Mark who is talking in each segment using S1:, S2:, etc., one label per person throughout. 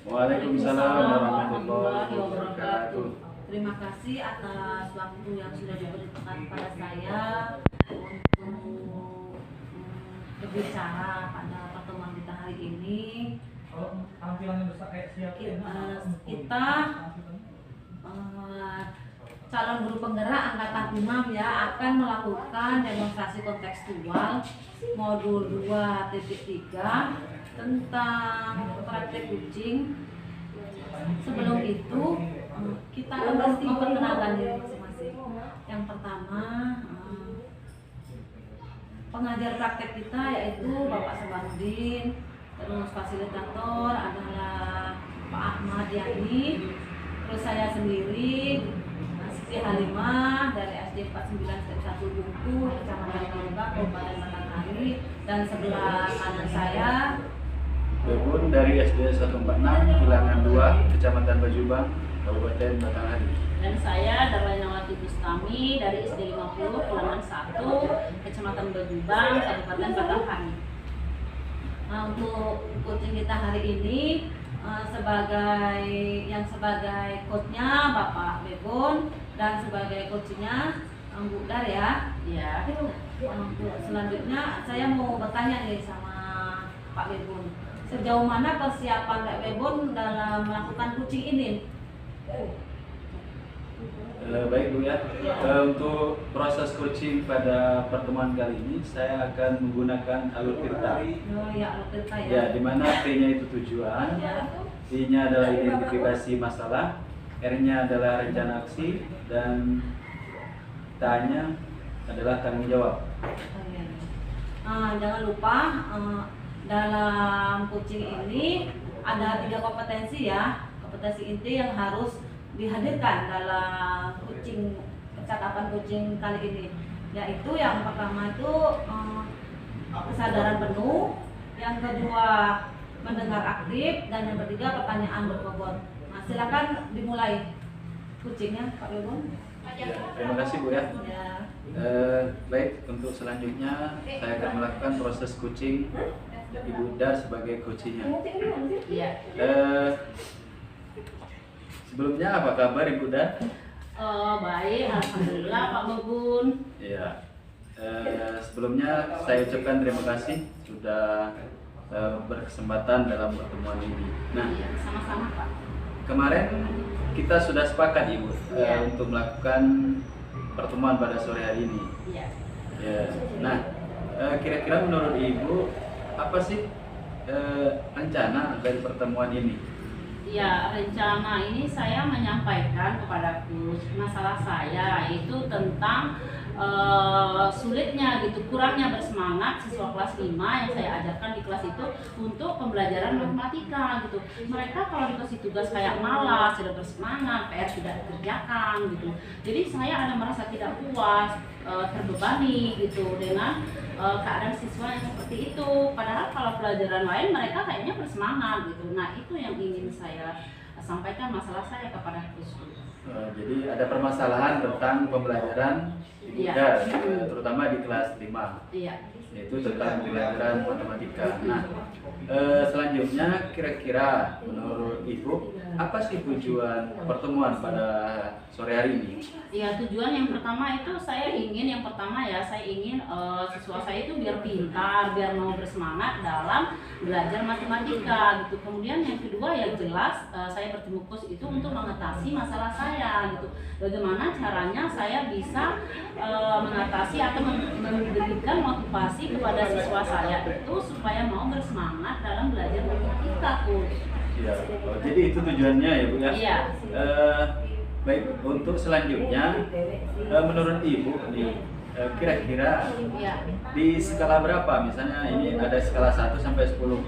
S1: Waalaikumsalam warahmatullahi wabarakatuh.
S2: Terima kasih atas waktu yang sudah diberikan kepada saya untuk berbicara pada pertemuan kita hari ini. Kita calon guru penggerak angkatan 6 ya akan melakukan demonstrasi kontekstual modul 2.3 tentang praktek kucing. Sebelum itu kita akan pasti perkenalkan diri masing-masing. Yang pertama, pengajar praktek kita yaitu Bapak Sabarudin. Terus fasilitator adalah Pak Ahmad Yani. Terus saya sendiri Siti Halimah dari SD 49 Step 1 Bungku, Kecamatan Kalungga, Kabupaten Batanghari. Dan sebelah kanan saya
S1: Bebun dari SD 146 Bilangan 2 Kecamatan Bajubang, Kabupaten Batanghari.
S3: Dan saya Darlainawati Bustami dari SD 50 Bilangan 1 Kecamatan Bajubang, Kabupaten Batanghari.
S2: Nah, untuk coaching kita hari ini sebagai coachnya Bapak Bebun dan sebagai coachnya Bu Dar ya.
S3: Ya.
S2: Untuk selanjutnya saya mau bertanya nih sama Pak Bebun. Sejauh mana persiapan Pak Bebun dalam melakukan coaching ini?
S1: Baik Bu ya. Untuk proses coaching pada pertemuan kali ini saya akan menggunakan alur tirta.
S2: Oh ya, alur tirta ya.
S1: Ya, di mana T-nya itu tujuan,
S2: Ya.
S1: I-nya adalah identifikasi masalah, R-nya adalah rencana aksi, dan T-nya adalah tanggung jawab.
S2: Oh, ya. Jangan lupa dalam coaching ini ada 3 kompetensi ya, kompetensi inti yang harus dihadirkan dalam coaching percakapan coaching kali ini, yaitu yang pertama itu kesadaran penuh, yang kedua mendengar aktif, dan yang ketiga pertanyaan berbobot. Nah, silakan dimulai coachingnya Pak Bebun.
S1: Ya, terima kasih Bu ya.
S2: Ya.
S1: Baik, untuk selanjutnya saya akan melakukan proses coaching Ibu Dar sebagai coachingnya.
S3: Iya.
S1: Sebelumnya apa kabar Ibu Dar?
S3: Baik, alhamdulillah Pak Bebun.
S1: Ya. Sebelumnya saya ucapkan terima kasih sudah berkesempatan dalam pertemuan ini. Nah,
S3: Iya, sama-sama Pak.
S1: kemarin kita sudah sepakat Ibu
S3: Iya.
S1: untuk melakukan pertemuan pada sore hari ini.
S3: Iya.
S1: Ya. Nah, kira-kira menurut Ibu apa sih rencana dari pertemuan ini?
S3: Ya, rencana ini saya menyampaikan kepada coach masalah saya itu tentang sulitnya gitu, kurangnya bersemangat siswa kelas 5 yang saya ajarkan di kelas itu untuk pembelajaran matematika gitu. Mereka kalau dikasih tugas kayak malas, tidak bersemangat, PR tidak dikerjakan gitu. Jadi saya ada merasa tidak puas, terbebani gitu dengan keadaan siswa yang seperti itu. Padahal kalau pelajaran lain mereka kayaknya bersemangat gitu. Nah, itu yang ingin saya sampaikan masalah saya kepada coach.
S1: Jadi ada permasalahan tentang pembelajaran Ibu
S3: Iya.
S1: Dar, terutama di kelas 5,
S3: Iya.
S1: yaitu tentang pembelajaran matematika. Nah, selanjutnya kira-kira menurut Ibu apa sih tujuan pertemuan pada sore hari ini?
S3: Ya, tujuan yang pertama itu saya ingin siswa saya itu biar pintar, biar mau bersemangat dalam belajar matematika gitu. Kemudian yang kedua yang jelas saya bertemu coach itu untuk mengatasi masalah saya gitu. Bagaimana caranya saya bisa mengatasi atau memberikan motivasi kepada siswa saya itu supaya mau bersemangat dalam belajar matematika, coach.
S1: Ya, jadi itu tujuannya ya Bu ya?
S3: Iya.
S1: Baik, untuk selanjutnya menurut Ibu nih kira-kira
S3: Iya.
S1: di skala berapa? Misalnya ini ada skala 1 sampai 10.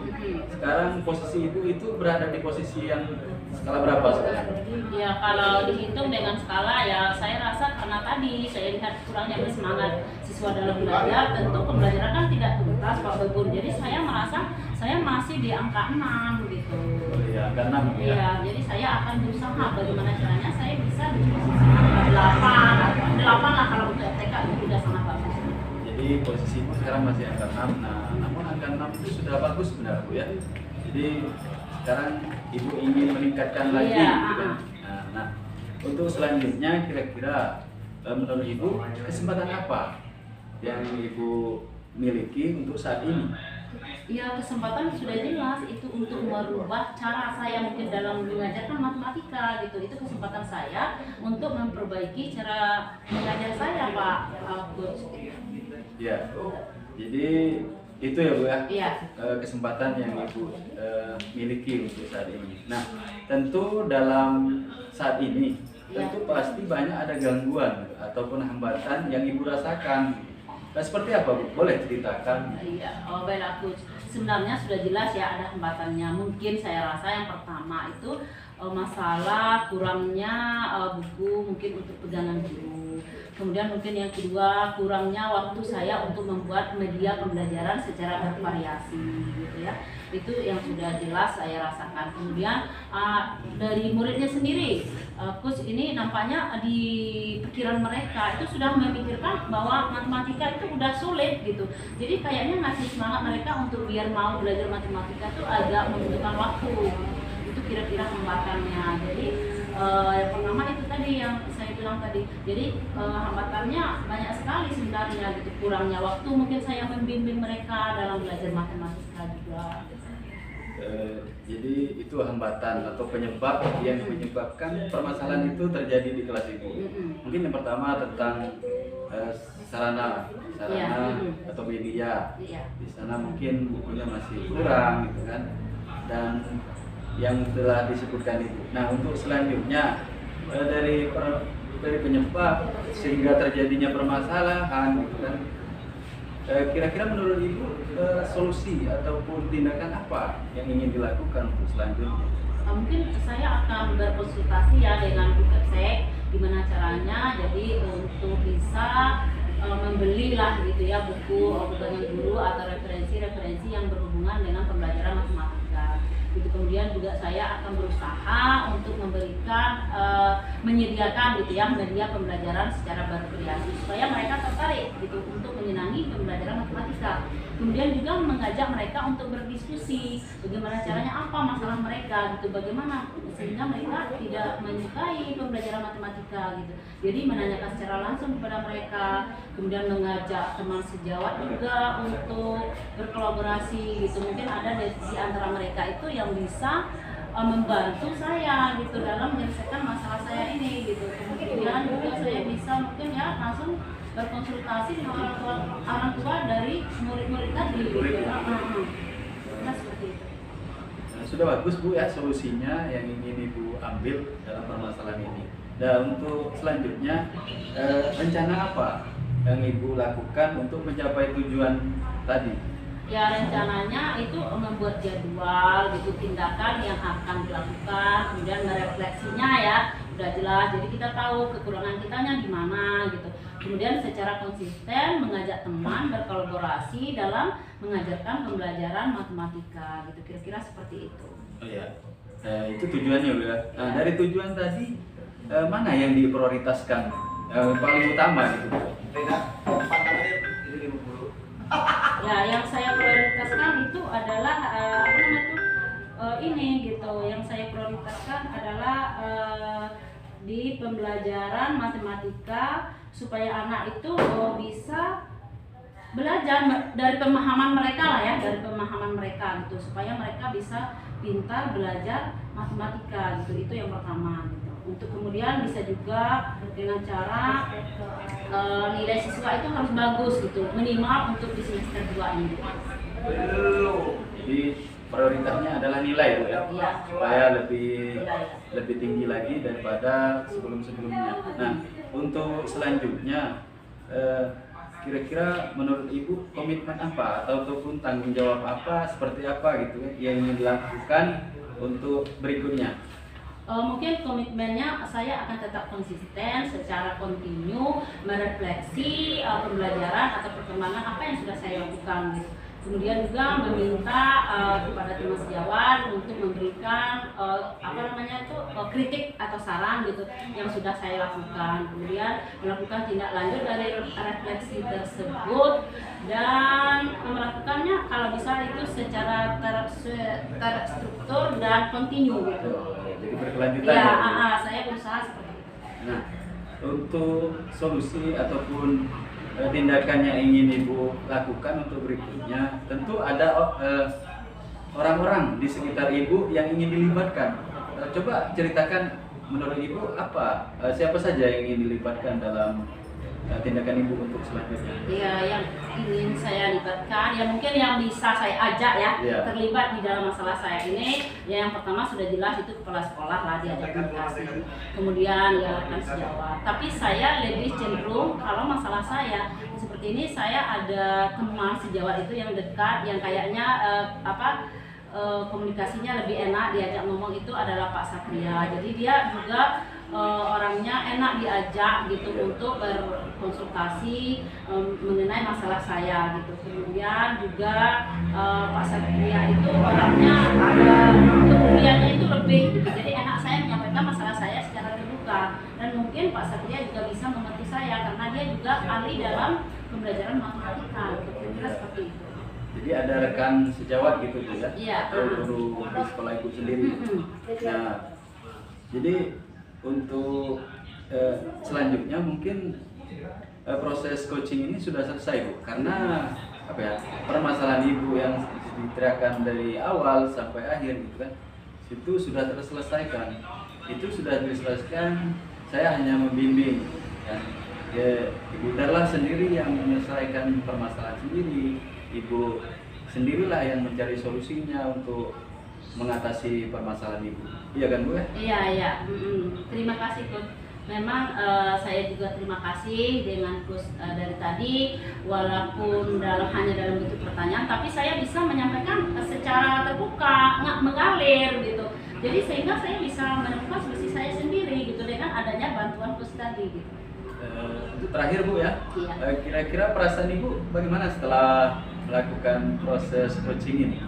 S1: Sekarang posisi Ibu itu berada di posisi yang skala berapa sekarang?
S3: Ya, kalau dihitung dengan skala ya saya rasa karena tadi saya lihat kurangnya bersemangat siswa dalam belajar, tentu pembelajaran kan tidak tuntas Pak Bebun. Jadi saya merasa saya masih di angka 6 gitu.
S1: Oh iya, angka 6 ya?
S3: Iya, jadi saya akan berusaha bagaimana caranya saya bisa di posisi angka 8 lah kalau untuk TK itu sudah sangat bagus.
S1: Jadi posisi Ibu sekarang masih angka 6. Nah, namun angka 6 itu sudah bagus benar Bu ya. Jadi sekarang ibu ingin meningkatkan lagi,
S3: Iya,
S1: gitu kan. Nah, untuk selanjutnya kira-kira menurut ibu kesempatan apa yang ibu miliki untuk saat ini?
S3: Ya, kesempatan sudah jelas itu untuk merubah cara saya mungkin dalam mengajarkan matematika gitu. Itu kesempatan saya untuk memperbaiki cara mengajar saya, Pak Coach.
S1: Ya, jadi itu ya Bu ya,
S3: Iya.
S1: kesempatan yang ibu miliki untuk saat ini. Nah, tentu dalam saat ini tentu pasti banyak ada gangguan gitu, ataupun hambatan yang ibu rasakan. Nah, seperti apa Bu? Boleh ceritakan?
S3: Iya, baiklah Coach. Sebenarnya sudah jelas ya ada hambatannya. Mungkin saya rasa yang pertama itu masalah kurangnya buku mungkin untuk pegangan guru. Kemudian mungkin yang kedua kurangnya waktu saya untuk membuat media pembelajaran secara bervariasi gitu ya. Itu yang sudah jelas saya rasakan. Kemudian dari muridnya sendiri, Coach, ini nampaknya di pikiran mereka itu sudah memikirkan bahwa matematika itu udah sulit gitu. Jadi kayaknya ngasih semangat mereka untuk biar mau belajar matematika itu agak membutuhkan waktu. Itu kira-kira hambatannya. Jadi yang pertama itu tadi yang saya bilang tadi. Jadi hambatannya banyak sekali sebenarnya gitu. Kurangnya waktu mungkin saya membimbing mereka dalam belajar matematika juga.
S1: Jadi itu hambatan atau penyebab yang menyebabkan permasalahan itu terjadi di kelas ibu. Mungkin yang pertama tentang sarana atau media. Di sana mungkin bukunya masih kurang gitu kan, dan yang telah disebutkan itu. Nah, untuk selanjutnya dari penyebab sehingga terjadinya permasalahan gitu kan, kira-kira menurut ibu solusi ataupun tindakan apa yang ingin dilakukan untuk selanjutnya?
S3: Mungkin saya akan berkonsultasi ya dengan Bu Kepsek gimana caranya jadi untuk bisa membelilah gitu ya buku pegangan guru atau referensi-referensi yang berhubungan dengan pembelajaran matematika. Gitu. Kemudian juga saya akan berusaha untuk memberikan menyediakan gitu ya media pembelajaran secara bervariasi supaya mereka tertarik gitu untuk menyenangi pembelajaran matematika. Kemudian juga mengajak mereka untuk berdiskusi bagaimana caranya, apa masalah mereka gitu, bagaimana sehingga mereka tidak menyukai pembelajaran matematika gitu. Jadi menanyakan secara langsung kepada mereka, kemudian mengajak teman sejawat juga untuk berkolaborasi gitu. Mungkin ada di antara mereka itu yang bisa membantu saya gitu dalam menyelesaikan masalah saya ini gitu. Kemudian juga saya bisa mungkin ya langsung berkonsultasi dengan orang tua dari murid-murid tadi gitu. Nah, seperti itu.
S1: Nah, sudah bagus Bu ya solusinya yang ingin Ibu ambil dalam permasalahan ini. Dan untuk selanjutnya rencana apa yang Ibu lakukan untuk mencapai tujuan tadi?
S3: Ya rencananya itu membuat jadwal gitu, tindakan yang akan dilakukan, kemudian merefleksinya ya udah jelas. Jadi kita tahu kekurangan kitanya di mana gitu. Kemudian secara konsisten mengajak teman berkolaborasi dalam mengajarkan pembelajaran matematika gitu. Kira-kira seperti itu.
S1: Oh ya, itu tujuannya udah. Nah, dari tujuan tadi mana yang diprioritaskan paling utama gitu?
S3: Ya, yang saya prioritaskan itu adalah ini gitu. Yang saya prioritaskan adalah di pembelajaran matematika supaya anak itu bisa belajar dari pemahaman mereka lah ya, dari pemahaman mereka gitu, supaya mereka bisa pintar belajar matematika gitu. Itu yang pertama gitu. Untuk kemudian bisa juga dengan cara nilai siswa itu harus bagus gitu, minimal untuk di semester 2 ini.
S1: Jadi prioritasnya adalah nilai Bu ya,
S3: Iya.
S1: supaya lebih tinggi lagi daripada sebelum-sebelumnya. Nah, untuk selanjutnya kira-kira menurut Ibu komitmen apa ataupun tanggung jawab apa seperti apa gitu yang ingin dilakukan untuk berikutnya?
S3: Mungkin komitmennya saya akan tetap konsisten secara kontinu merefleksi pembelajaran atau perkembangan apa yang sudah saya lakukan gitu. Kemudian juga meminta kepada teman sejawat untuk memberikan kritik atau saran gitu yang sudah saya lakukan. Kemudian melakukan tindak lanjut dari refleksi tersebut dan melakukannya kalau bisa itu secara terstruktur dan kontinu gitu.
S1: Jadi berkelanjutan.
S3: Ya, saya berusaha seperti itu.
S1: Nah, untuk solusi ataupun tindakan yang ingin Ibu lakukan untuk berikutnya, tentu ada orang-orang di sekitar Ibu yang ingin dilibatkan. Coba ceritakan menurut Ibu apa, siapa saja yang ingin dilibatkan dalam tindakan Ibu untuk selanjutnya?
S3: Ya, yang ingin saya libatkan, ya mungkin yang bisa saya ajak ya, terlibat di dalam masalah saya ini, ya yang pertama sudah jelas itu kepala sekolah lah, diajak komunikasi, kemudian ya kan sejawat. Tapi saya lebih cenderung kalau masalah saya seperti ini, saya ada teman sejawat itu yang dekat, yang kayaknya komunikasinya lebih enak, diajak ngomong itu adalah Pak Satria. Jadi dia juga orangnya enak diajak gitu untuk berkonsultasi mengenai masalah saya gitu. Kemudian juga Pak Satria itu orangnya kemudiannya itu lebih gitu. Jadi enak saya menyampaikan masalah saya secara terbuka, dan mungkin Pak Satria juga bisa membantu saya karena dia juga ahli dalam pembelajaran matematika gitu. Kira seperti itu.
S1: Jadi ada rekan sejawat gitu ya?
S3: Iya.
S1: Atau guru di sekolah Ibu sendiri. Nah, jadi untuk selanjutnya mungkin proses coaching ini sudah selesai Bu, karena apa ya, permasalahan Ibu yang diteriakkan dari awal sampai akhir gitu kan, itu sudah terselesaikan. Itu sudah diselesaikan, saya hanya membimbing kan. Ya, Ibu Darlah sendiri yang menyelesaikan permasalahan sendiri, Ibu sendirilah yang mencari solusinya untuk mengatasi permasalahan Ibu. Iya kan Bu ya?
S3: Iya. Terima kasih Coach. Memang saya juga terima kasih dengan Coach dari tadi, walaupun hanya dalam bentuk pertanyaan, tapi saya bisa menyampaikan secara terbuka, mengalir gitu. Jadi sehingga saya bisa menemukan solusi saya sendiri gitu dengan adanya bantuan Coach tadi gitu.
S1: Itu terakhir Bu ya.
S3: Iya.
S1: Kira-kira perasaan Ibu bagaimana setelah melakukan proses coaching ini?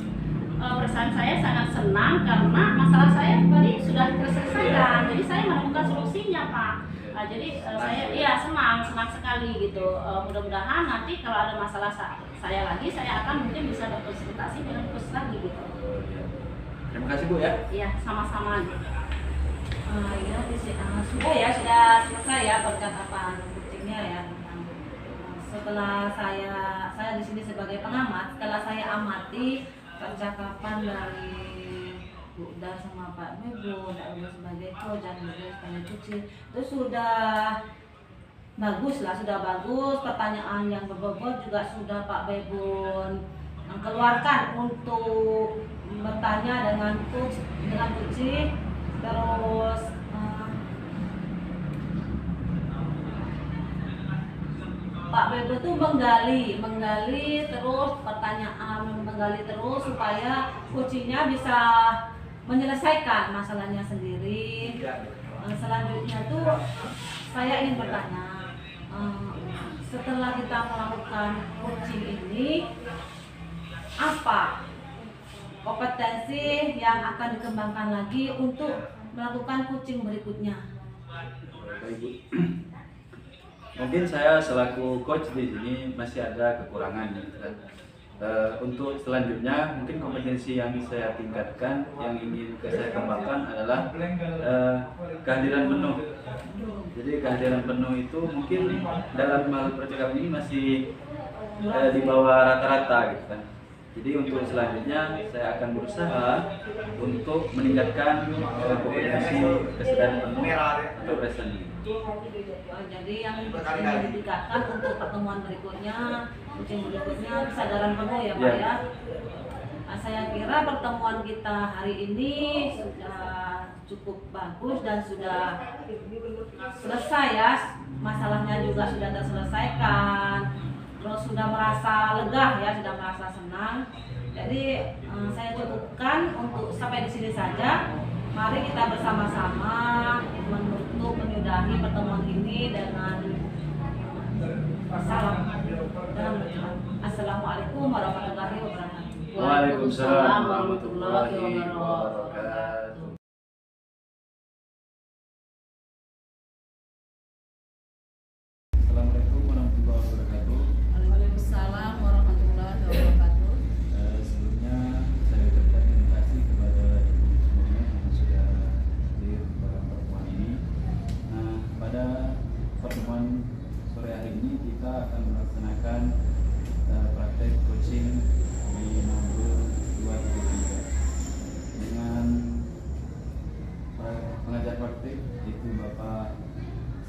S3: Perasaan saya sangat senang karena masalah saya tadi sudah terselesaikan. Jadi saya menemukan solusinya Pak. Saya senang sekali gitu. Mudah-mudahan nanti kalau ada masalah saya lagi, saya akan mungkin bisa berkonsultasi dengan Coach lagi gitu.
S1: Terima kasih Bu ya.
S3: Iya, sama-sama.
S2: Sudah selesai ya percakapan coachingnya ya. Setelah saya di sini sebagai pengamat, setelah saya amati percakapan dari Bu Dar sama Pak Bebo, sebagai coach dan sebagai coach, itu sudah bagus. Pertanyaan yang berbobot juga sudah Pak Bebo keluarkan untuk bertanya dengan coach, terus Pak Bebo tuh menggali terus pertanyaan, menggali terus supaya coachingnya bisa menyelesaikan masalahnya sendiri. Selanjutnya tuh saya ingin bertanya, setelah kita melakukan coaching ini, apa kompetensi yang akan dikembangkan lagi untuk melakukan coaching berikutnya?
S1: Baik Bu. Mungkin saya selaku coach di sini masih ada kekurangan gitu kan. Untuk selanjutnya mungkin kompetensi yang saya tingkatkan, yang ingin saya kembangkan adalah kehadiran penuh. Jadi kehadiran penuh itu mungkin dalam hal percakapan ini masih di bawah rata-rata gitu kan. Jadi untuk selanjutnya saya akan berusaha untuk meningkatkan kompetensi kesadaran penuh atau present.
S2: Jadi yang ingin ditingkatkan untuk pertemuan berikutnya, kesadaran penuh ya Pak ya. Saya kira pertemuan kita hari ini sudah cukup bagus dan sudah selesai ya, masalahnya juga sudah terselesaikan. Terus sudah merasa lega ya, sudah merasa senang. Jadi saya cukupkan untuk sampai di sini saja. Mari kita bersama-sama menyudahi pertemuan ini dengan salam. Assalamualaikum warahmatullahi wabarakatuh.
S1: Waalaikumsalam warahmatullahi wabarakatuh. Assalamualaikum warahmatullahi wabarakatuh.
S2: Waalaikumsalam warahmatullahi wabarakatuh.
S1: Sebelumnya saya ucapkan terima kasih kepada ibu semuanya yang sudah hadir pada pertemuan ini. Nah, pada pertemuan sore hari ini kita akan melaksanakan praktek coaching di modul 233 dengan pengajar praktik yaitu Bapak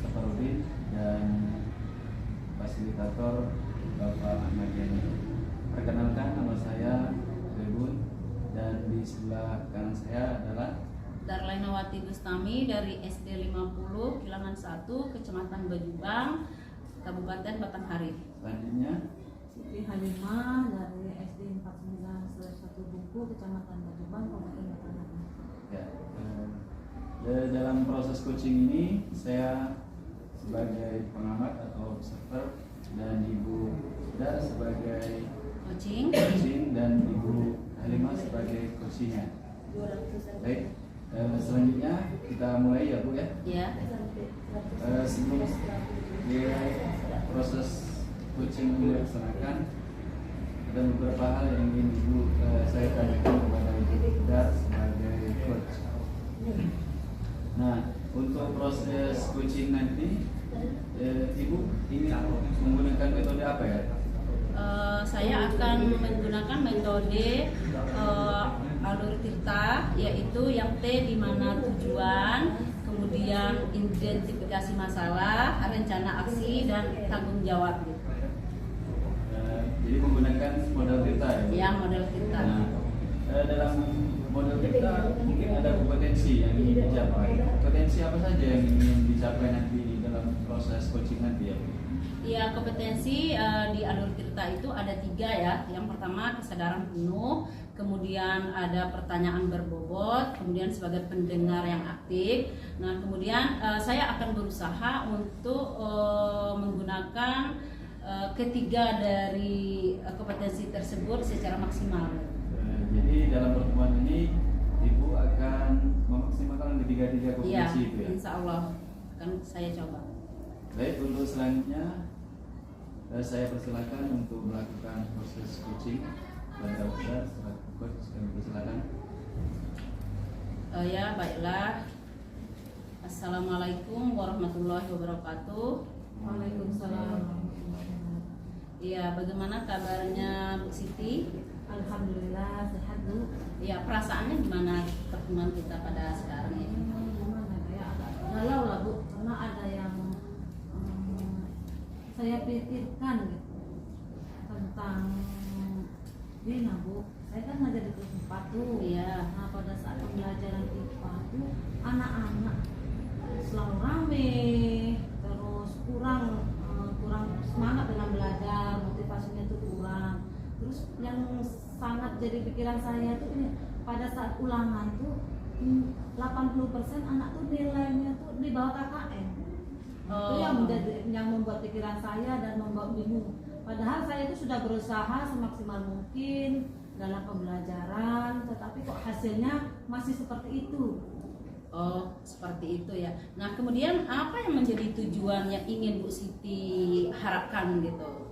S1: Safarudin dan fasilitator Bapak Ahmad Yani. Perkenalkan, nama saya Rebun dan di sebelah kanan saya adalah
S3: Darlainawati Bustami dari SD 50 Kilangan 1 Kecamatan Bajubang Kabupaten Batanghari.
S1: selanjutnya
S2: Siti Halimah dari SD 49/1 Buku Kecamatan Bajubang Kabupaten Batanghari.
S1: ya. Dalam proses coaching ini saya sebagai pengamat atau observer dan Ibu Ida sebagai
S3: Coaching.
S1: dan Ibu Halimah sebagai coachingnya. Baik, selanjutnya kita mulai ya Bu ya.
S3: Ya.
S1: Sebelum proses coaching dilaksanakan, ada beberapa hal yang ingin Ibu saya tanyakan kepada Ibu Dar sebagai coach. Nah, untuk proses coaching nanti, Ibu ingin menggunakan metode apa ya?
S3: Saya akan menggunakan metode alur tirta, yaitu yang T di mana tujuan, kemudian identifikasi masalah, rencana aksi, dan tanggung jawab.
S1: Jadi menggunakan model tirta ya?
S3: Ya, model tirta.
S1: Nah, dalam model tirta mungkin ada kompetensi yang ingin dicapai. Kompetensi apa saja yang ingin dicapai nanti dalam proses coaching nanti ya?
S3: Ya, kompetensi di alur tirta itu ada 3 ya. Yang pertama kesadaran penuh, kemudian ada pertanyaan berbobot, kemudian sebagai pendengar yang aktif. Nah, kemudian saya akan berusaha untuk menggunakan ketiga dari kompetensi tersebut secara maksimal.
S1: Jadi dalam pertemuan ini Ibu akan memaksimalkan ketiga kompetensi itu ya?
S3: Insya Allah akan saya coba.
S1: Baik, untuk selanjutnya saya persilakan untuk melakukan proses coaching pada Ustaz selaku coach. Kami persilakan.
S3: Ya, baiklah. Assalamualaikum warahmatullahi wabarakatuh.
S2: Waalaikumsalam.
S3: Iya, bagaimana kabarnya Bu Siti?
S2: Alhamdulillah sehat Bu.
S3: Ya, perasaannya gimana pertemuan kita pada sekarang ini?
S2: Gimana ya, agak galau lah Bu, karena ada yang saya pikirkan gitu tentang ini nah Bu. Saya kan ngajar di kelas 4 tuh.
S3: Iya.
S2: Nah, pada saat pembelajaran IPA tuh anak-anak selalu rame, terus kurang semangat dalam belajar, motivasinya tuh kurang. Terus yang sangat jadi pikiran saya tuh ini, pada saat ulangan tuh 80% anak tuh nilainya tuh di bawah KKM. Itu yang membuat pikiran saya dan membuat bingung. Padahal saya itu sudah berusaha semaksimal mungkin dalam pembelajaran, tetapi kok hasilnya masih seperti itu.
S3: Oh, seperti itu ya. Nah, kemudian apa yang menjadi tujuan yang ingin Bu Siti harapkan gitu?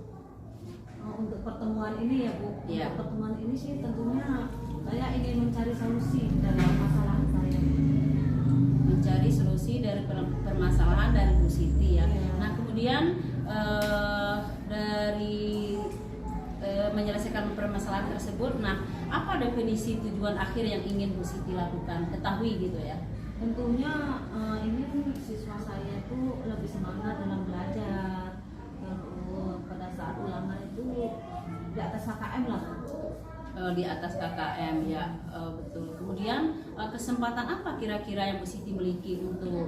S2: Untuk pertemuan ini ya Bu,
S3: Iya.
S2: Untuk pertemuan ini sih tentunya saya ingin mencari solusi dalam masalah saya.
S3: Mencari solusi dari permasalahan dari Bu Siti ya.
S2: Iya.
S3: Nah, kemudian dari menyelesaikan permasalahan tersebut, nah apa definisi tujuan akhir yang ingin Bu Siti lakukan? Ketahui gitu ya.
S2: Tentunya ingin siswa saya itu lebih semangat dalam belajar. Terus pada saat ulangan itu di atas KKM lah.
S3: Di atas KKM ya, betul. Kemudian kesempatan apa kira-kira yang Bu Siti miliki untuk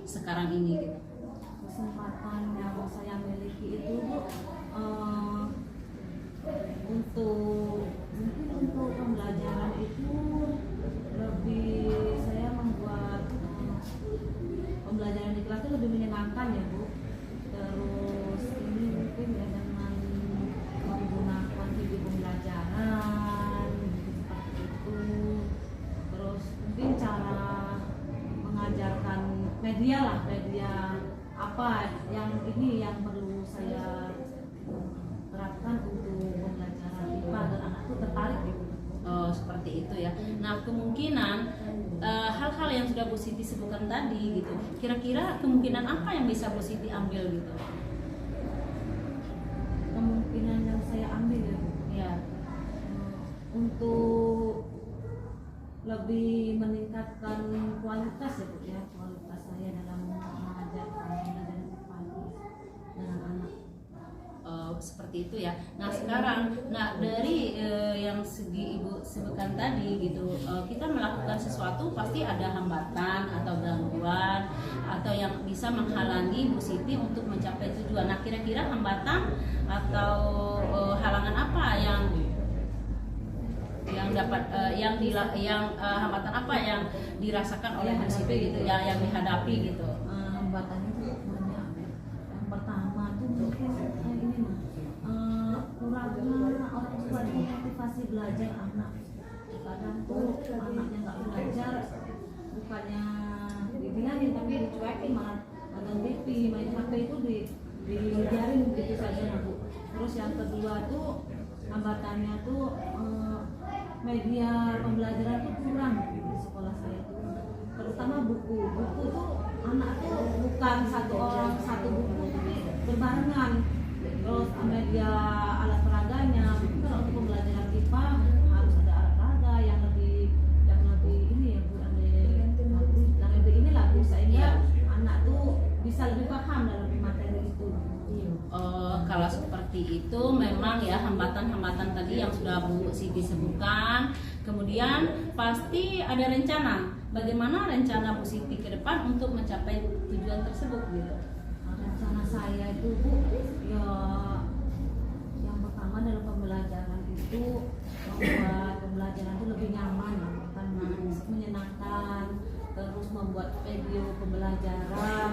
S3: sekarang ini gitu?
S2: Kesempatan yang saya miliki itu untuk pembelajaran itu lebih saya membuat pembelajaran di kelas itu lebih menyenangkan ya Bu. Terus ini mungkin ya dengan media apa yang ini yang perlu saya terapkan untuk pembelajaran IPA agar anak itu tertarik gitu.
S3: Oh, seperti itu ya. Nah, kemungkinan hal-hal yang sudah Bu Siti sebutkan tadi gitu, kira-kira kemungkinan apa yang bisa Bu Siti ambil gitu?
S2: Kemungkinan yang saya ambil
S3: Ya.
S2: Untuk lebih meningkatkan kualitas ya Bu ya, kualitas saya dalam mengajarkan dengan anak.
S3: Seperti itu ya. Nah sekarang, dari yang segi Ibu sebutkan tadi gitu, kita melakukan sesuatu pasti ada hambatan atau gangguan atau yang bisa menghalangi Bu Siti untuk mencapai tujuan. Nah kira-kira hambatan atau halangan apa yang dapat hambatan apa yang dirasakan oleh Bu Siti gitu ya, yang dihadapi gitu?
S2: Hambatannya itu banyak. Yang pertama tuh mungkin kurangnya orang tua itu motivasi belajar anak. Kadang tuh anaknya nggak belajar, bukannya dibilangin tapi dicuekin, malah nonton TV, main HP itu dibiarin begitu saja Bu. Terus yang kedua tuh hambatannya tuh media pembelajaran tuh kurang di sekolah saya tuh, terutama buku tuh anak tuh bukan satu orang satu buku tapi berbarengan. Terus media alat peraganya, kalau untuk pembelajaran IPA harus ada alat peraga yang lebih ini ya Bu, yang lebih inilah Bu, sehingga anak tuh bisa lebih paham dalam materi itu.
S3: Kalau seperti itu memang ya hambatan-hambatan tadi yang sudah Bu Siti sebutkan. Kemudian pasti ada rencana. Bagaimana rencana Bu Siti ke depan untuk mencapai tujuan tersebut gitu?
S2: Rencana saya itu Bu, ya yang pertama dalam pembelajaran itu membuat pembelajaran itu lebih nyaman, bukan menyenangkan, terus membuat video pembelajaran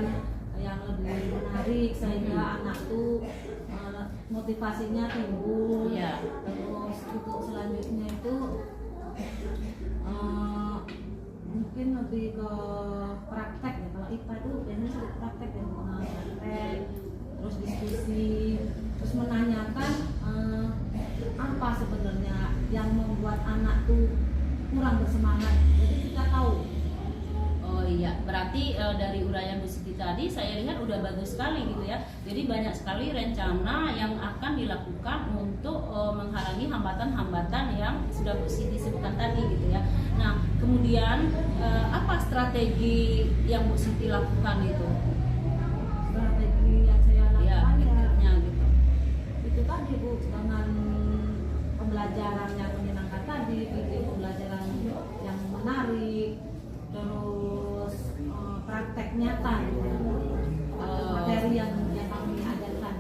S2: yang lebih menarik sehingga anak tuh motivasinya timbul.
S3: Ya.
S2: Terus untuk selanjutnya itu mungkin lebih ke praktek ya. Kalau IPA itu biasanya sudah praktek ya, praktek, terus diskusi, terus menanyakan apa sebenarnya yang membuat anak tuh kurang bersemangat. Jadi kita tahu.
S3: Oh iya, berarti dari uraian Bu Siti tadi saya lihat udah bagus sekali gitu ya. Jadi banyak sekali rencana yang akan dilakukan untuk menghalangi hambatan-hambatan yang sudah Bu Siti sebutkan tadi gitu ya. Nah, kemudian apa strategi yang Bu Siti lakukan itu?
S2: Strategi yang saya lakukan
S3: Ya, tekniknya gitu.
S2: itu tadi Bu, dengan pembelajaran yang menyenangkan tadi, video pembelajaran yang menarik, terus praktek nyata materi yang kami ajarkan.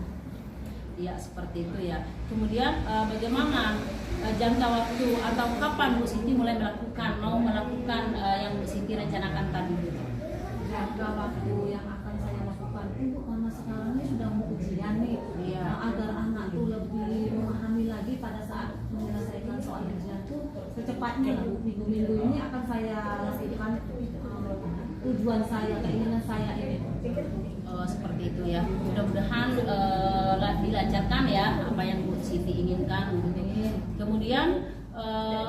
S3: Ya seperti itu ya. Kemudian bagaimana jangka waktu atau kapan Bu Siti mulai mau melakukan yang Bu Siti rencanakan tadi gitu?
S2: Jangka waktu yang akan saya lakukan itu karena sekarang ini sudah mau ujian nih, agar anak tuh lebih memahami lagi pada saat menyelesaikan soal ujian tuh secepatnya lah Bu. Minggu-minggu ini akan saya lakukan tujuan saya, keinginan saya ini.
S3: Seperti itu ya. Mudah-mudahan dilancarkan ya apa yang Bu Siti inginkan. Kemudian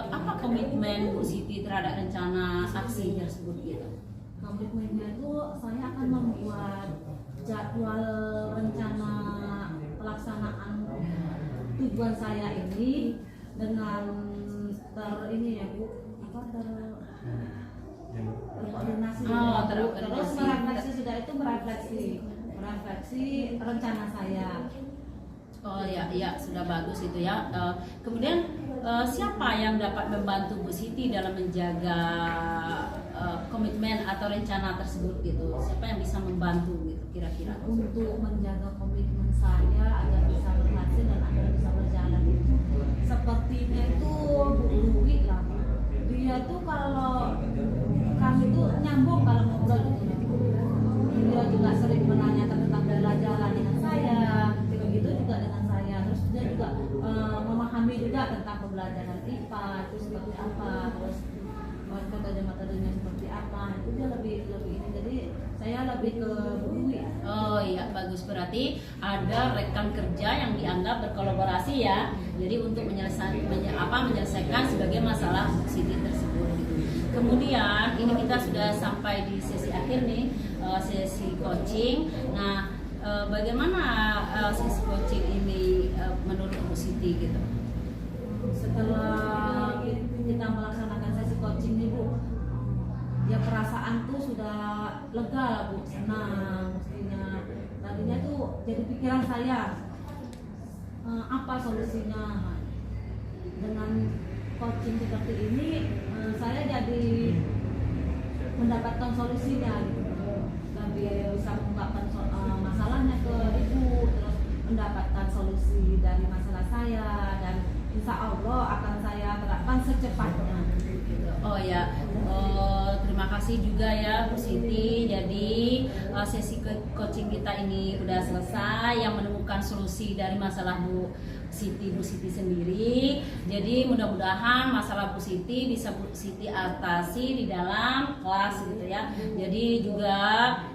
S3: apa komitmen Bu Siti terhadap rencana aksi tersebut gitu?
S2: Komitmennya itu saya akan membuat jadwal rencana pelaksanaan tujuan saya ini dengan ini ya Bu, terkoordinasi. Terus merefleksi rencana saya.
S3: Oh ya, sudah bagus itu ya. Kemudian siapa yang dapat membantu Bu Siti dalam menjaga komitmen atau rencana tersebut gitu? Siapa yang bisa membantu gitu kira-kira?
S2: Untuk menjaga komitmen saya agar bisa berhasil dan agar bisa berjalan itu sepertinya itu Bu Luwi lah. Dia tuh kalau kami tuh nyambung kalau ngobrol gitu. Dia juga sering menanyakan tentang pelajaran dengan saya, begitu juga dengan saya. Terus dia juga memahami juga tentang pembelajaran IPA itu seperti apa, terus metode-metodenya seperti apa. Itu dia lebih ini. Jadi saya lebih ke guru ya.
S3: Oh iya, bagus. Berarti ada rekan kerja yang dianggap berkolaborasi ya. Jadi untuk menyelesaikan sebagai masalah Bu Siti tersebut. Kemudian ini kita sudah sampai di sesi akhir nih, sesi coaching. Nah, bagaimana sesi coaching ini menurut Bu Siti gitu?
S2: Setelah kita melaksanakan sesi coaching nih Bu, ya perasaan tuh sudah lega lah Bu, senang mestinya. Tadinya tuh jadi pikiran saya, apa solusinya. Dengan coaching seperti ini saya jadi mendapatkan solusinya gitu. Lebih bisa mengungkapkan masalahnya ke ibu, terus mendapatkan solusi dari masalah saya, dan insya Allah akan saya terapkan secepatnya.
S3: Oh ya, terima kasih juga ya Bu Siti. Jadi sesi coaching kita ini udah selesai, yang menemukan solusi dari masalah Bu Siti sendiri. Jadi mudah-mudahan masalah Bu Siti bisa Bu Siti atasi di dalam kelas gitu ya. Jadi juga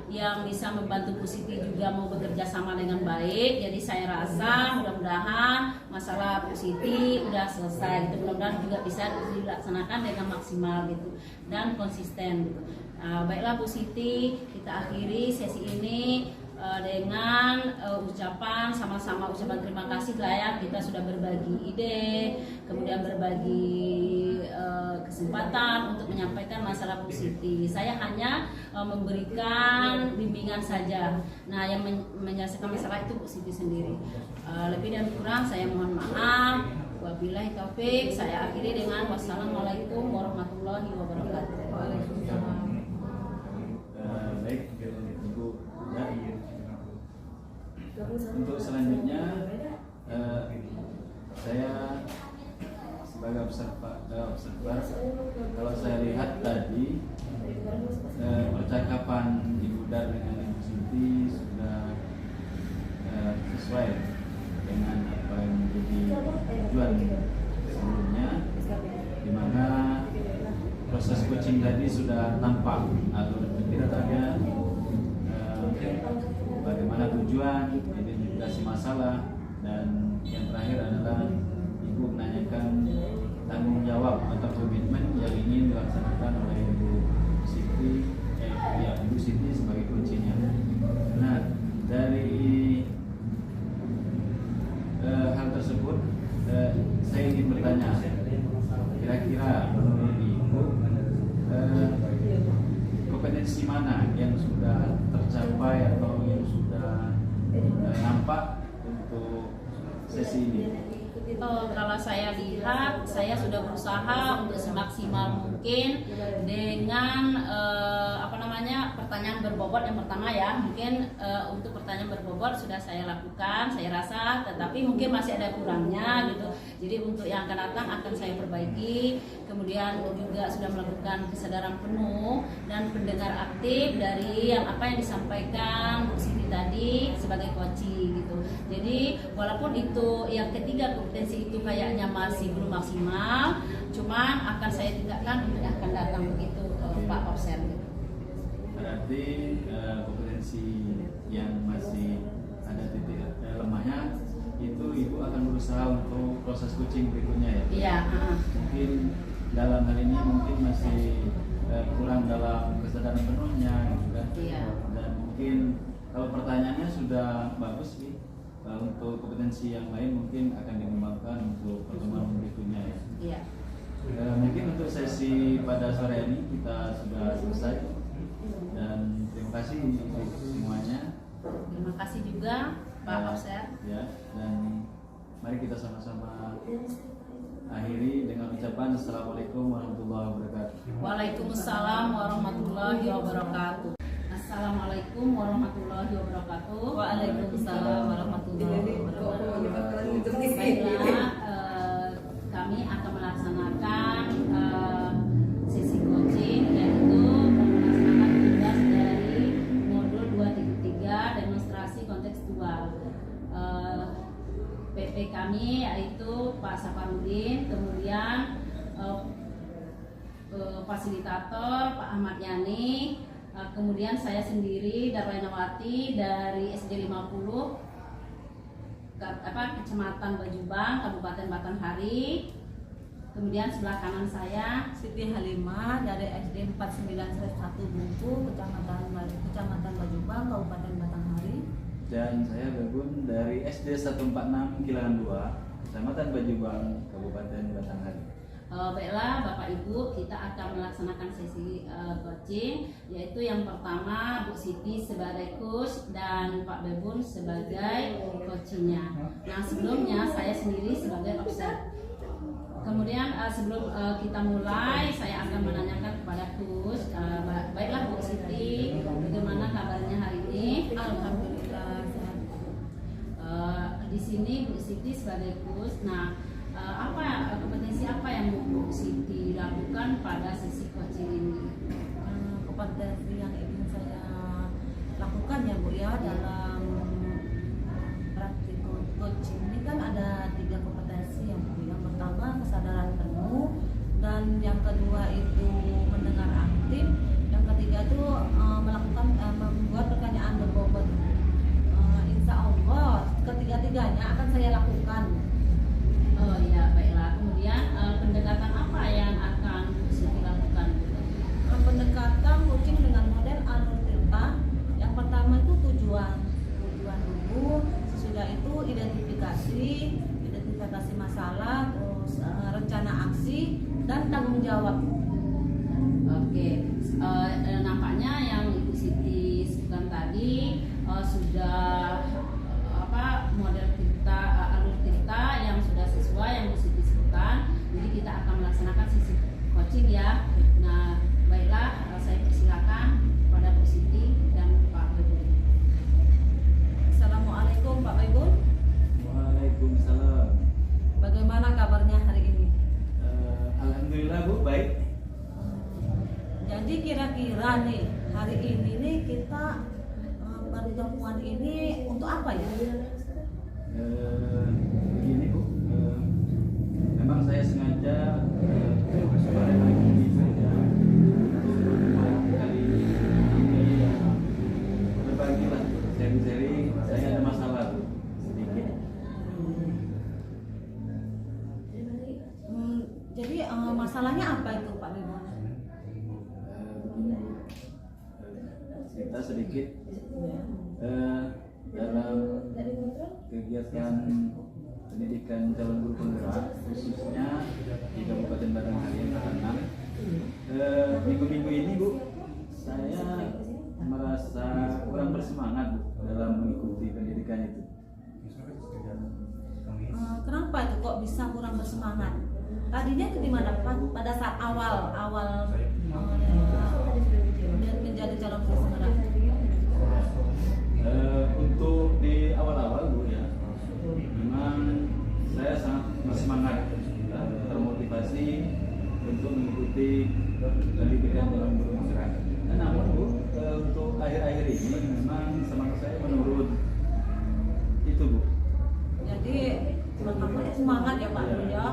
S3: yang bisa membantu Bu Siti juga mau bekerja sama dengan baik. Jadi saya rasa mudah-mudahan masalah Bu Siti udah selesai gitu. Mudah-mudahan juga bisa dilaksanakan dengan maksimal gitu dan konsisten gitu. Baiklah Bu Siti, kita akhiri sesi ini dengan ucapan terima kasih lah ya. Kita sudah berbagi ide, kemudian berbagi kesempatan untuk menyampaikan masalah Bu Siti. Saya hanya memberikan bimbingan saja. Nah, yang menyelesaikan masalah itu Bu Siti sendiri. Lebih dan kurang saya mohon maaf. Wabillahi taufik. Saya akhiri dengan wassalamualaikum warahmatullahi wabarakatuh.
S2: Waalaikumsalam.
S1: Baik, Ibu. Untuk selanjutnya saya sebagai observer, kalau saya lihat tadi percakapan Ibu Dar dengan Ibu Siti sudah sesuai dengan apa yang menjadi tujuan sebelumnya, di mana proses coaching tadi sudah tampak alur ceritanya, bagaimana tujuan, identifikasi masalah, dan yang terakhir adalah Ibu menanyakan tanggung jawab atau komitmen yang ingin dilaksanakan oleh Ibu Siti sebagai kuncinya. Nah, dari hal tersebut saya ingin bertanya, kira-kira menurut Ibu kompetensi mana yang sudah tercapai atau yang sudah nampak untuk sesi ini?
S3: Kalau saya lihat, saya sudah berusaha untuk semaksimal mungkin dengan pertanyaan berbobot yang pertama ya. Mungkin untuk pertanyaan berbobot sudah saya lakukan, saya rasa, tetapi mungkin masih ada kurangnya gitu. Jadi untuk yang akan datang akan saya perbaiki. Kemudian juga sudah melakukan kesadaran penuh dan pendengar aktif dari apa yang disampaikan Bu Siti tadi sebagai coaching gitu. Jadi walaupun itu yang ketiga kompetensi itu kayaknya masih belum maksimal, cuman akan saya tingkatkan untuk yang akan datang begitu Pak Opser gitu.
S1: Berarti kompetensi yang masih ada titik lemahnya itu Ibu akan berusaha untuk proses coaching berikutnya ya?
S3: Iya.
S1: Mungkin dalam hal ini mungkin masih kurang dalam kesadaran penuhnya gitu kan?
S3: Iya.
S1: Dan mungkin kalau pertanyaannya sudah bagus sih, untuk kompetensi yang lain mungkin akan dikembangkan untuk pertemuan berikutnya ya.
S3: Iya.
S1: Mungkin untuk sesi pada sore ini kita sudah selesai, dan terima kasih semuanya.
S3: Terima kasih juga Pak Opser.
S1: Ya, dan mari kita sama-sama akhiri dengan ucapan Assalamualaikum warahmatullahi wabarakatuh.
S3: Waalaikumsalam warahmatullahi wabarakatuh. Assalamualaikum warahmatullahi wabarakatuh.
S2: Waalaikumsalam warahmatullahi wabarakatuh.
S3: Baiklah, kami akan melaksanakan sesi coaching, yaitu melaksanakan tugas dari modul 2.3 demonstrasi kontekstual. PP kami yaitu Pak Saparudin, kemudian fasilitator Pak Ahmad Yani, Kemudian saya sendiri Darwainawati dari SD 50 Kecamatan Bajubang, Kabupaten Batanghari. Kemudian sebelah kanan saya
S2: Siti Halimah dari SD 49/1 Bungku, Kecamatan Bajubang, Kabupaten Batanghari.
S1: Dan saya Bebun dari SD 146 Kilangan 2, Kecamatan Bajubang, Kabupaten Batanghari.
S3: Baiklah Bapak Ibu, kita akan melaksanakan sesi coaching, yaitu yang pertama Bu Siti sebagai coach dan Pak Bebun sebagai coachingnya. Nah, sebelumnya saya sendiri sebagai observer. Kemudian sebelum kita mulai, saya akan menanyakan kepada coach. Baiklah Bu Siti, bagaimana kabarnya hari ini?
S2: Alhamdulillah sehat.
S3: Di sini Bu Siti sebagai coach. Nah, kompetensi apa yang Bu Siti lakukan pada sesi coaching ini?
S2: Kompetensi yang ingin saya lakukan ya Bu ya dalam praktik coaching ini kan ada 3 kompetensi yang Bu. Yang pertama kesadaran penuh, dan yang kedua itu mendengar aktif, yang ketiga itu membuat pertanyaan berbobot. Insya Allah ketiga-tiganya akan saya lakukan.
S3: Oh iya, baiklah. Kemudian pendekatan apa yang akan Bu Siti lakukan?
S2: Pendekatan coaching dengan model alur tirta. Yang pertama itu tujuan dulu, sesudah itu identifikasi masalah, terus rencana aksi dan tanggung jawab.
S3: Oke, nampaknya yang Ibu Siti sebutkan tadi sudah model tirta, alur tirta yang sudah sesuai yang Bu Siti sebutkan. Jadi kita akan melaksanakan sesi coaching ya. Nah, baiklah, saya persilakan kepada Bu Siti dan Pak Bebun.
S2: Assalamualaikum Pak Bebun.
S1: Waalaikumsalam.
S2: Bagaimana kabarnya hari ini?
S1: Alhamdulillah Bu, baik.
S2: Jadi kira-kira nih hari ini nih kita pertemuan ini untuk apa ya?
S1: Begini Bu, memang saya sengaja kemarin pagi saja kali ini berbagilah sharing-sharing. Saya ada masalah Bu, sedikit.
S2: Jadi masalahnya apa itu Pak Bebun?
S1: Kita sedikit dalam kegiatan pendidikan calon guru penggerak khususnya di Kabupaten Batanghari yang ke-6. Minggu-minggu ini Bu, saya merasa kurang bersemangat Bu dalam mengikuti pendidikan itu.
S2: Kenapa itu kok bisa kurang bersemangat? Tadinya itu di mana Pak? Pada saat awal menjadi calon guru penggerak.
S1: Untuk di awal-awal Bu ya, memang saya sangat bersemangat dan termotivasi untuk mengikuti pendidikan dalam guru penggerak. Namun Bu, untuk akhir-akhir ini memang semangat saya menurun. Itu Bu.
S2: Jadi pertama semangat ya Pak ya.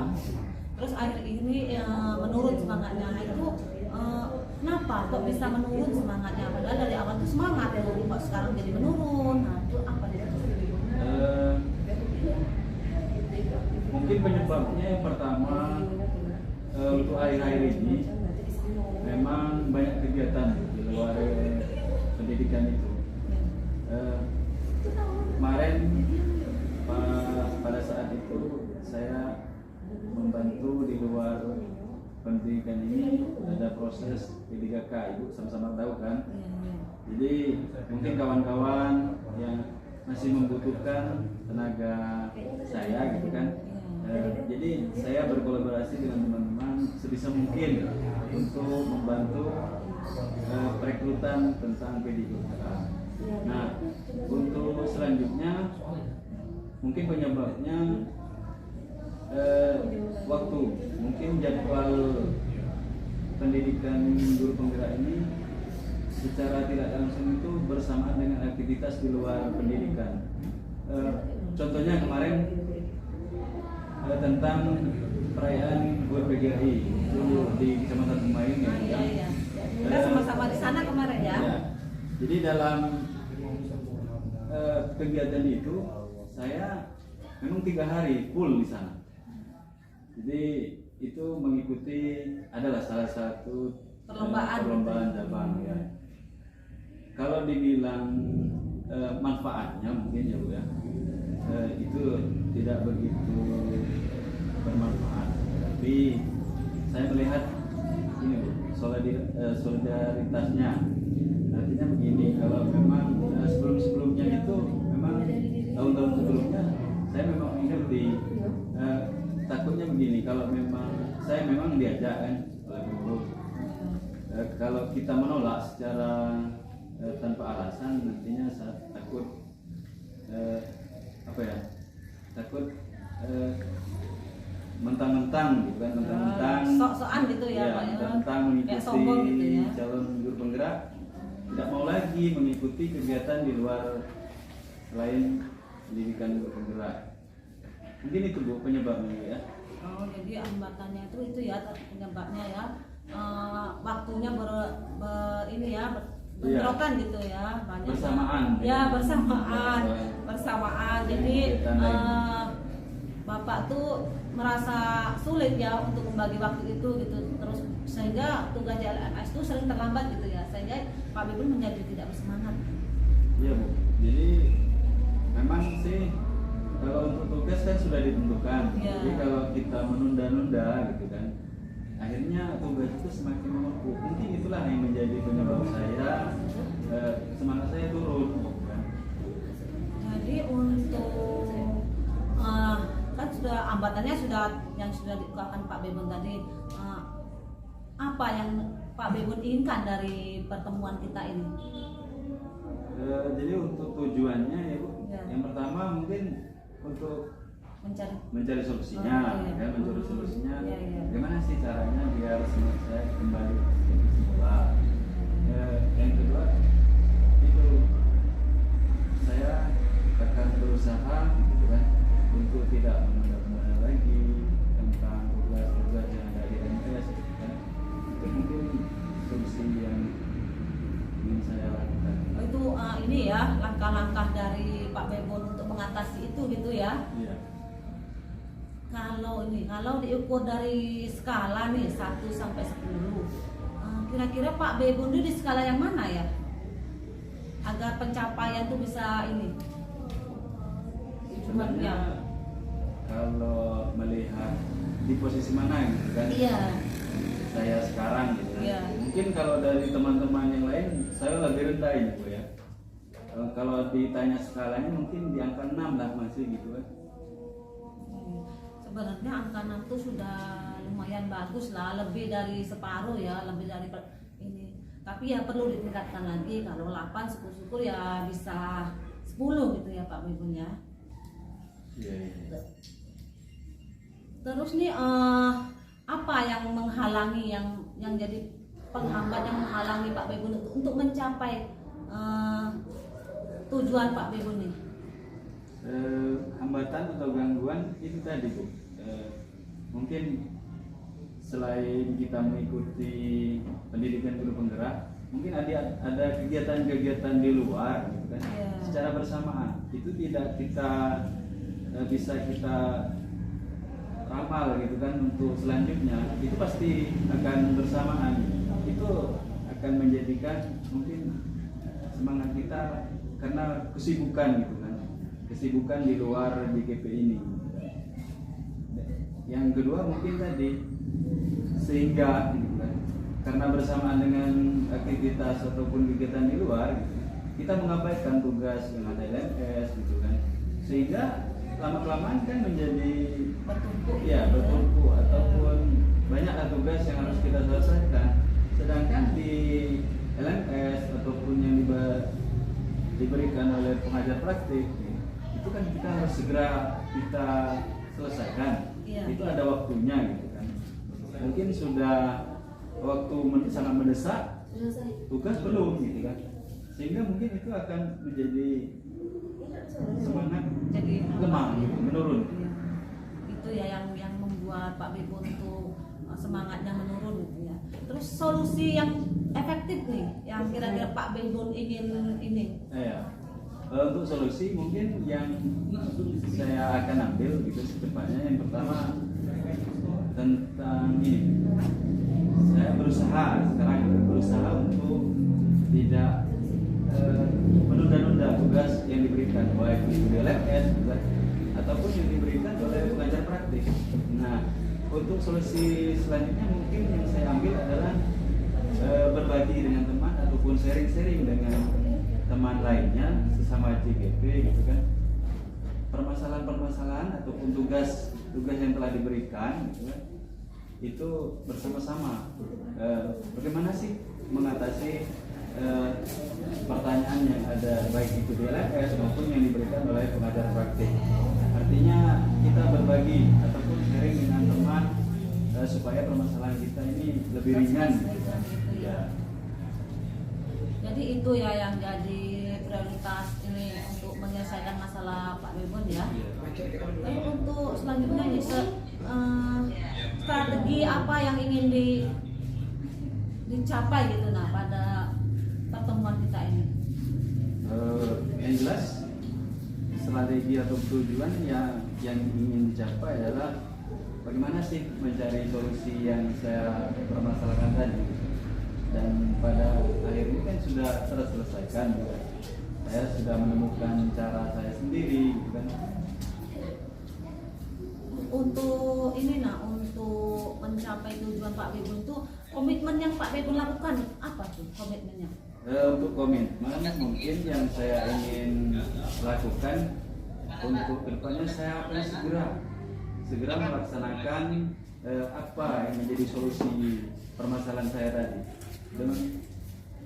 S2: Terus akhir ini menurun semangatnya. Nah, itu kenapa kok bisa menurun semangatnya? Padahal dari awal itu semangat ya, kok sekarang jadi menurun. Nah, itu apa ya?
S1: Mungkin penyebabnya yang pertama untuk akhir-akhir ini memang banyak kegiatan di luar pendidikan itu. Kemarin pada saat itu saya membantu di luar pendidikan ini ada proses P3K, Ibu sama-sama tahu kan. Jadi mungkin kawan-kawan yang masih membutuhkan tenaga saya gitu kan. Jadi saya berkolaborasi dengan teman-teman sebisa mungkin untuk membantu perekrutan tentang P3K. Nah, untuk selanjutnya mungkin penyebabnya waktu, mungkin jadwal pendidikan guru penggerak ini secara tidak langsung itu bersamaan dengan aktivitas di luar pendidikan. Contohnya kemarin tentang perayaan HUT PGRI itu di Kecamatan Bumayung ya.
S2: Kita sama-sama di sana kemarin ya.
S1: Jadi dalam kegiatan itu saya memang 3 hari full di sana. Jadi itu mengikuti adalah salah satu perlombaan cabang ya. Kalau dibilang manfaatnya mungkin ya Bu ya, itu tidak begitu bermanfaat. Tapi saya melihat ini Bu, solidaritasnya. Artinya begini, kalau memang sebelum-sebelumnya itu memang tahun-tahun sebelumnya saya memang mengerti, takutnya begini, kalau memang saya memang diajak kan oleh guru, kalau kita menolak secara tanpa alasan nantinya saya takut takut mentang-mentang gitu kan, mentang-mentang
S2: sok-sokan gitu ya Pak ya,
S1: mentang-mentang mengikuti
S2: gitu ya.
S1: calon guru penggerak, tidak mau lagi mengikuti kegiatan di luar selain pendidikan guru penggerak. Mungkin itu Bu penyebabnya ya.
S2: Oh, jadi hambatannya itu ya penyebabnya ya, waktunya bentrokan gitu ya, banyak
S1: bersamaan
S2: ya, bersamaan. Jadi Bapak tuh merasa sulit ya untuk membagi waktu itu gitu, terus sehingga tugas LMS itu sering terlambat gitu ya, sehingga Pak Bebun menjadi tidak bersemangat.
S1: Iya Bu, jadi memang sih kalau untuk tugas kan sudah ditentukan, jadi kalau kita menunda-nunda gitu kan, akhirnya tugas itu semakin menumpuk. Mungkin itulah yang menjadi penyebab saya semangat saya turun kan.
S2: Jadi untuk kan sudah hambatannya yang sudah dikeluarkan Pak Bebun tadi, apa yang Pak Bebun inginkan dari pertemuan kita ini?
S1: Jadi untuk tujuannya ya Bu, yang pertama mungkin untuk mencari solusinya, kan mencari solusinya. Gimana sih caranya biar semangat saya kembali ke sekolah? Yang kedua itu saya akan berusaha gitu kan untuk tidak menunda-nunda lagi tentang tugas-tugas yang ada di MTS gitu kan. Itu mungkin solusi yang ingin saya lakukan.
S2: Itu ini ya langkah-langkah dari Pak Bebun untuk mengatasi itu gitu ya.
S1: Iya.
S2: Kalau diukur dari skala nih 1 sampai 10, kira-kira Pak Bebun itu di skala yang mana ya? Agar pencapaian itu bisa ini.
S1: Sebenarnya kalau melihat di posisi mana gitu kan.
S2: Iya.
S1: Saya sekarang gitu kan.
S2: Iya.
S1: Mungkin kalau dari teman-teman yang lain saya lebih rendah ini Bu ya. Kalau ditanya skalanya mungkin di angka 6 lah masih gitu kan.
S2: Sebenarnya angka 6 itu sudah lumayan bagus lah, lebih dari separuh ya, lebih dari ini. Tapi ya perlu ditingkatkan lagi. Kalau 8 syukur-syukur ya bisa 10 gitu ya Pak Bebun ya.
S1: Iya.
S2: Terus nih apa yang menghalangi yang jadi penghambat yang menghalangi Pak Bebun untuk mencapai tujuan Pak Bebun nih?
S1: Hambatan atau gangguan itu tadi Bu. Mungkin selain kita mengikuti pendidikan guru penggerak, mungkin ada kegiatan-kegiatan di luar gitu kan. Secara bersamaan itu tidak bisa kita ramal gitu kan untuk selanjutnya, itu pasti akan bersamaan. Itu akan menjadikan mungkin semangat kita karena kesibukan di luar JKP ini. Yang kedua mungkin tadi sehingga gitu kan, karena bersamaan dengan aktivitas ataupun kegiatan di luar gitu, kita mengabaikan tugas yang ada LMS gitu kan, sehingga lama-kelamaan kan menjadi bertumpuk ataupun banyak tugas yang harus kita selesaikan, sedangkan di LMS ataupun yang diberikan oleh pengajar praktik itu kan kita harus segera kita selesaikan. Itu ada waktunya gitu kan. Mungkin sudah waktu sangat mendesak, tugas belum gitu kan, sehingga mungkin itu akan menjadi semangat jadi lemah gitu, menurun.
S2: Itu ya yang membuat Pak Bebun itu semangatnya menurun gitu ya. Terus solusi yang efektif nih yang kira-kira Pak Bebon ingin ini?
S1: Ya. Untuk solusi mungkin yang saya akan ambil gitu secepatnya, yang pertama tentang ini, saya berusaha untuk tidak menunda-nunda tugas yang diberikan, baik itu di LMS ataupun yang diberikan oleh pengajar praktik. Nah, untuk solusi selanjutnya mungkin yang saya ambil adalah berbagi dengan teman ataupun sharing-sharing dengan teman lainnya sesama JGP gitu kan, permasalahan-permasalahan ataupun tugas yang telah diberikan gitu kan, itu bersama-sama bagaimana sih mengatasi pertanyaan yang ada baik itu di LMS maupun yang diberikan oleh pengajar praktik. Artinya kita berbagi ataupun sharing dengan teman supaya permasalahan kita ini lebih ringan gitu. Ya.
S2: Jadi itu ya yang jadi prioritas ini untuk menyelesaikan masalah Pak Bebon ya. Tapi untuk selanjutnya ini strategi apa yang ingin dicapai gitu nah pada pertemuan kita ini?
S1: Yang jelas strategi atau tujuan yang ingin dicapai adalah bagaimana sih mencari solusi yang saya permasalahkan tadi. Dan pada akhirnya kan sudah terselesaikan juga. Saya sudah menemukan cara saya sendiri gitu kan.
S2: Untuk ini untuk mencapai tujuan Pak Bebon itu komitmen yang Pak Bebon lakukan apa tuh komitmennya?
S1: Untuk komitmen mungkin yang saya ingin lakukan untuk kedepannya, saya akan segera melaksanakan apa yang menjadi solusi permasalahan saya tadi dengan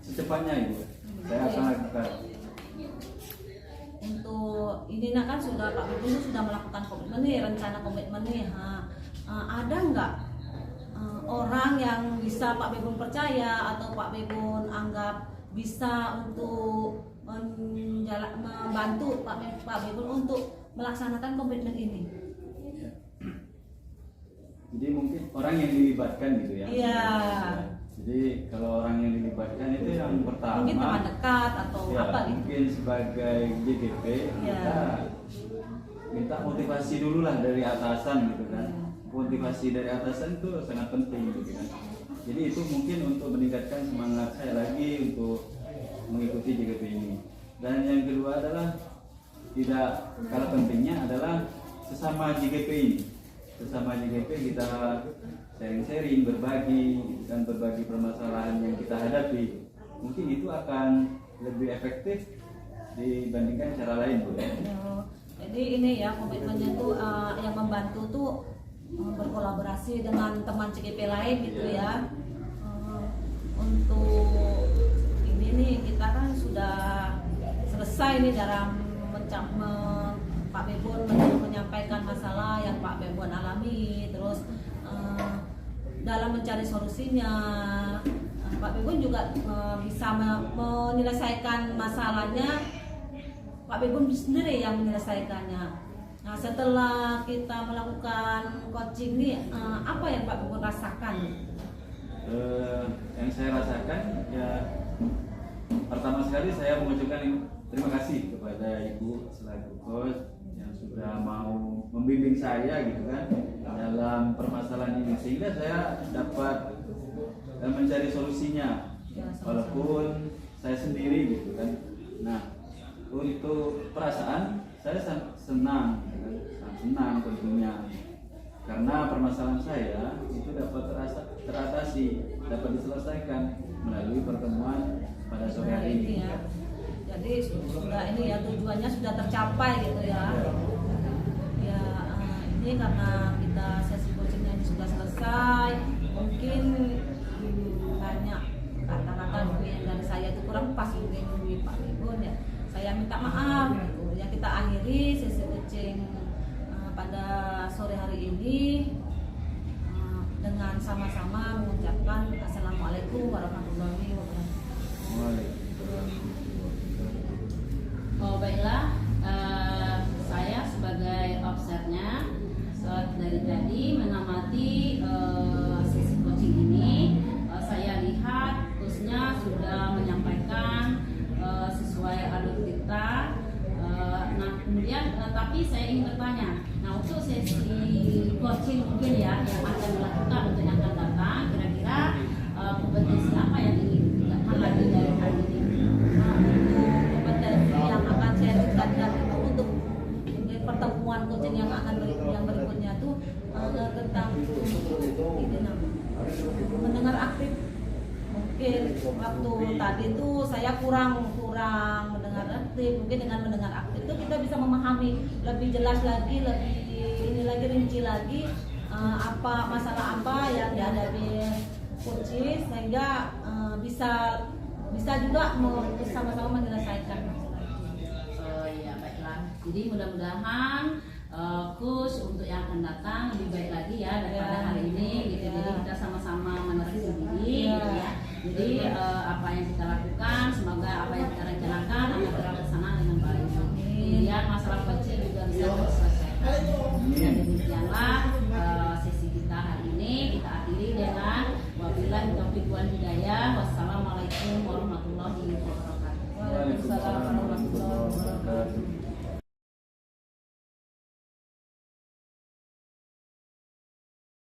S1: secepatnya Ibu. Saya akan lakukan.
S2: Untuk ini kan sudah Pak Bebon sudah melakukan komitmen nih, rencana komitmen nih. Ada nggak orang yang bisa Pak Bebon percaya atau Pak Bebon anggap bisa untuk membantu Pak Bebon untuk melaksanakan komitmen ini?
S1: Jadi mungkin orang yang dilibatkan gitu ya.
S2: Iya.
S1: Jadi kalau orang yang dilibatkan itu yang pertama
S2: mungkin teman dekat atau
S1: ya,
S2: apa gitu.
S1: Mungkin sebagai JGP kita minta motivasi dulu lah dari atasan gitu kan. Motivasi dari atasan itu sangat penting gitu kan. Jadi itu mungkin untuk meningkatkan semangat saya lagi untuk mengikuti JGP ini. Dan yang kedua adalah tidak kalah pentingnya adalah sesama JGP ini. Sesama JGP kita sharing-sharing, berbagi dan berbagi permasalahan yang kita hadapi. Mungkin itu akan lebih efektif dibandingkan cara lain, Bu.
S2: Jadi ini ya komitmennya tuh yang membantu tuh berkolaborasi dengan teman CGP lain gitu ya. Untuk ini nih kita kan sudah selesai nih dalam Pak Bebon menyampaikan masalah yang Pak Bebon alami, terus dalam mencari solusinya Pak Bebon juga bisa menyelesaikan masalahnya. Pak Bebon sendiri yang menyelesaikannya. Nah, setelah kita melakukan coaching ini, apa yang Pak Bebon rasakan?
S1: Yang saya rasakan ya, pertama sekali saya mengucapkan terima kasih kepada Ibu selaku coach yang sudah mau membimbing saya gitu kan dalam permasalahan ini, sehingga saya dapat mencari solusinya walaupun saya sendiri gitu kan. Nah, untuk perasaan saya sangat senang tentunya, karena permasalahan saya itu dapat teratasi, dapat diselesaikan melalui pertemuan pada sore hari ini
S2: ya. Jadi sudah ini ya, tujuannya sudah tercapai gitu ya. Ya ini karena kita sesi coachingnya ini sudah selesai, mungkin banyak kata-kata yang dari saya itu kurang pas mungkin di Pak Bebon ya. Saya minta maaf gitu. Ya kita akhiri sesi coaching pada sore hari ini dengan sama-sama mengucapkan Assalamualaikum warahmatullahi wabarakatuh.
S3: Oh baiklah, saya sebagai obsernya dari tadi mengamati sesi coaching ini, saya lihat khususnya sudah menyampaikan tapi saya ingin bertanya. Nah, untuk sesi coaching mungkin ya yang akan dilakukan untuk yang akan datang, kira-kira kompetensi apa yang ingin ditingkatkan lagi dari hari ini?
S2: Untuk kompetensi yang akan saya tingkatkan itu untuk pertemuan coaching yang akan berikutnya tuh tentang ini mendengar aktif. Mungkin waktu tadi tuh saya kurang mendengar aktif. Mungkin dengan mendengar aktif itu kita bisa memahami lebih jelas lagi, lebih rinci lagi apa masalah apa yang dihadapi coach, sehingga bisa juga bersama-sama menyelesaikan masalah itu.
S3: Ya baiklah. Jadi mudah-mudahan coach untuk yang akan datang lebih baik lagi ya daripada hari ini gitu. Jadi kita sama-sama menerangi diri gitu ya. Jadi apa yang kita lakukan, semoga apa yang kita rencanakan akan terlaksana dengan baik. Kemudian masalah coaching juga bisa terselesaikan. Dan demikianlah sesi kita hari ini kita akhiri dengan wabillahi taufiq wal hidayah. Wassalamualaikum